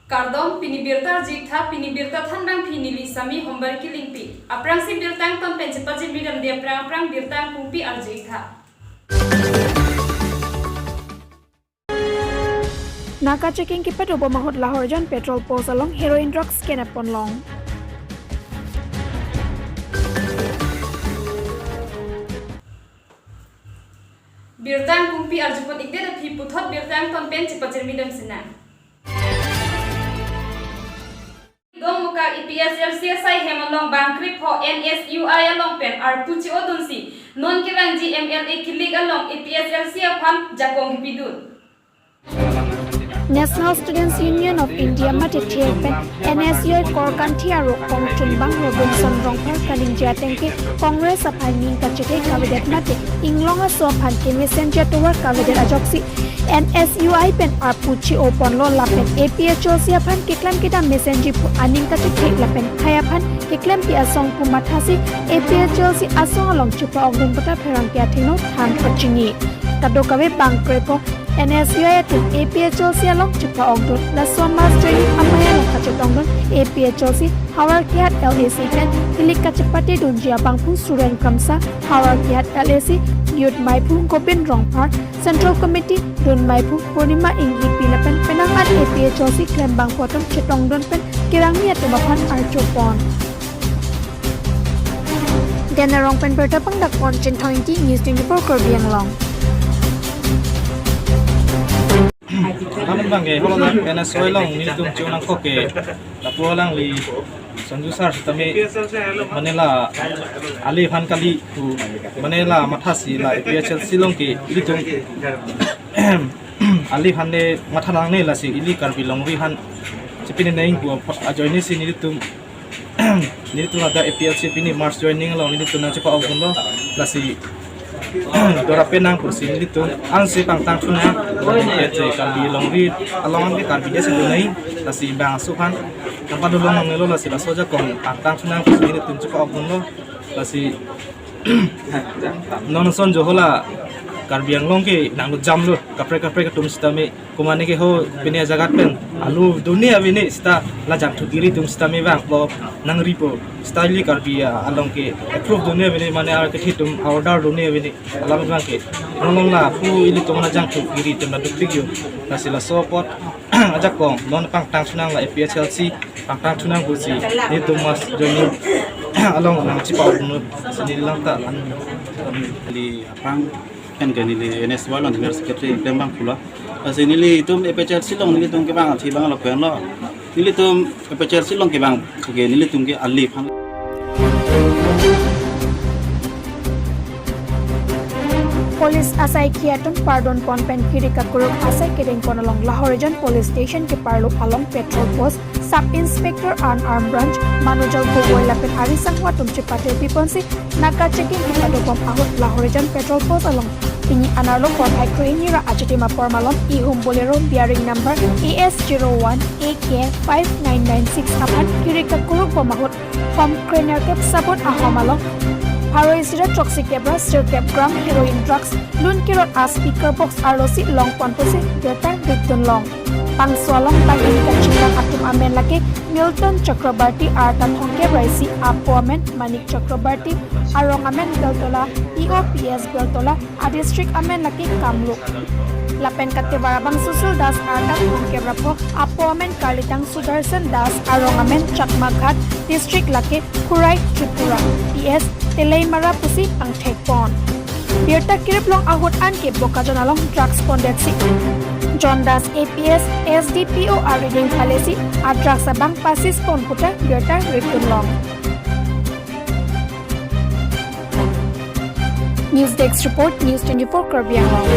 Kardom pinibirta jikha pinibirta thandang pinili sami hombar kilingpi. Aprang si birtang tom pencepaji bidam dia prang birtang kumpi arjikha. Naka checking ki petrol bomahot Lahore jan petrol post along heroin drugs scan upon long. Birtang kumpi arjupot ikde phi puthot birtang tom pencepaji bidam sina. Dong muka EPSL CSI hemalong bangkrip ho NSUI along pen arpuchi odunsi non kirang GMLA kilig along EPSL CFM jakong hipidut. National Students Union of India mati pen NSUI Korkantiaro Kong Chunbang Robinson Rongpar Kaling Jatengke Congress apani kachete kabinet mati inglonga sopan ke messenger to work kabinet ajoksi NSUI pen arpuchi opon lo lapen APHO siapan kiklam kita messenger pu aning kachete lapen khayapan kiklam pi asong pu mathasi APHO si asong along chupa ogdon pata pherang kya thino than pachingi kadokawe bangkrepo NSUI at APHO si along chupa ogdon la somas join amaya lo kachetongdon APHO si Howard Kiat LAC pen kilik kachepati dunjia bangpu suren kamsa Howard Kiat LAC Yud Maipu Gopin Rongpar Central Committee Dun Maipu Purnima Inggi Pilapen Penangan APHO si Klembang Potom Chetongdon pen kirangnya temapan Archopon Denarong pen bertapang dakon Cinthointi News 24 Korbiang Long. Namun bangke, kalau nak kena soal lang ni tu ciuman koke, tapi orang li sanju sar tami Manila Ali Han kali tu Manila mathasi la PHL silong ke ili tu Ali Han de mathalang ne la si ili karbi long ri Han sepini naing ku ajoini si ni tu ada APLC pini March joining long ni tu na cepa ogun lo la si dora penang kursi ini tu ansi pangtang tuna jadi kalbi longri alongan ke kalbi dia sedunai nasi bang suhan tanpa dulu mengelo nasi basoja kong pangtang tuna kursi ini tu cukup ogun lo nasi non son johola kalbi yang long ke nang jam lo kapre ketum stame kumane ke ho bini jagat pen alu dunia bini sta lajak thugiri tum stame bang lo nang ripo style kalbi along ke approve dunia bini mane ar ke hitum order dunia bini alam bang ke nong la fu ili tum na jang thugiri tum na duktigyo nasi la sopot ajak kong non pangtang sunang la PHLC pangtang sunang kursi ni tum mas joni along nang cipa unu sinilang ta di apang kan nili NSUI long dengan sekretari Lembang pula. Asi nili itu EPCR silong nili tung ke bang athi bang lo pen lo. Nili tum EPCR silong ke bang ke nili tung ke alif. Police asai kiaton pardon konpen kiri kakuruk asai kedeng konalong Lahore jan police station ke parlo along petrol post sub inspector unarmed branch manujal gogoi lapen arisang watum cepate piponsi naka checking kita dopom ahut Lahore jan petrol post along pini anarlo kon high ini ra achiti mapor malom ihum bolero bearing number ES01 AK5996 apan kiri kakuruk pemahut from cranial cap sabot ahomalong Paroisira toxic kebra stir gram heroin drugs lun kirot a speaker box arosi long ponpose data victon long pangsolong pagi kachingang atum amen lake Milton Chakrabarti artan hongke raisi apomen Manik Chakrabarti arong amen beltola EOPS beltola a district amen lake Kamluk lapen katibara bang susul das artan hongke rapo apomen Kalitang Sudarsan das arong amen Chakmaghat district lake Kurai Tripura PS Telay Mara Pusi ang Tekpon. Birta kiriplong ahut an ke bokajon along drugs pondeksi. John Das APS SDPO a reading policy a drugs abang pasis pon puta birta ripun long. News Desk Report News 24 Korbiang Long.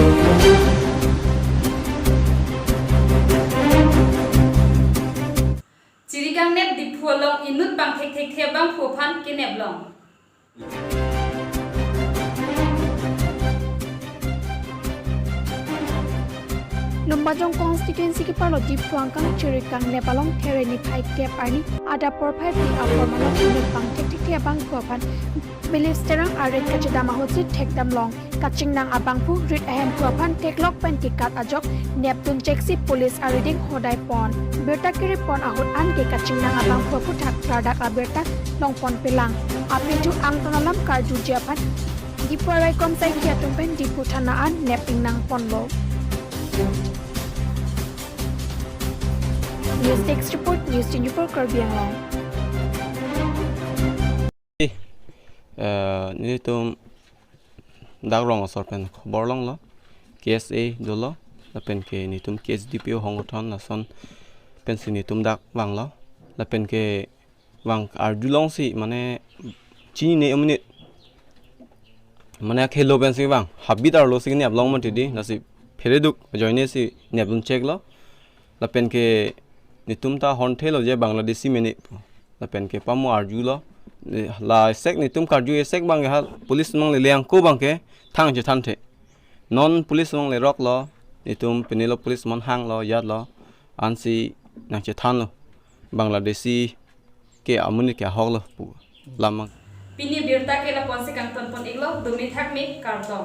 Cirigang nep di puolong inut bang tek bang puopan kinep long. Lumbajong constituency ki parlo deep tuangkang chirikang nepalong thereni phai kep arni ada porphai pi apormalong unit pang tektik thia bang tuapan belief sterang aret kachidama hotsi thekdam long kaching nang abang pu rit ahem tuapan teklok pen tikat ajok neptun cheksi police ariding hodai pon berta kiri pon ahut an ke kaching nang abang pu thak tradak aberta long pon pelang apitu ang tonalam karju japan diporai komsai kia tumpen diputhanaan neping nang ponlo News Desk Report News 24 Karbi Anglong ni tum dak rong asor pen khobor long lo KSA dolo la pen ke ni tum KSDPO hongothon la son pen si ni tum dak wang lo la pen ke wang arjulong si mane chini ne minute mane khelo pen si wang habit ar lo si ni ablong man ti na si phereduk joine si ni ablun check lo la pen ke ni tum ta hon thelo je Bangladeshi minute la pen ke pamu arjulo la sek ni tum karju sek bang ha police mang le liang ko bang ke thang je than the non police mang le rok lo ni tum penelo police mon hang lo yat lo an si nang che than lo Bangladeshi ke amuni ke hok lo pu lamang Pini birta ke la ponse kang ton pon iglo dumi thak me karto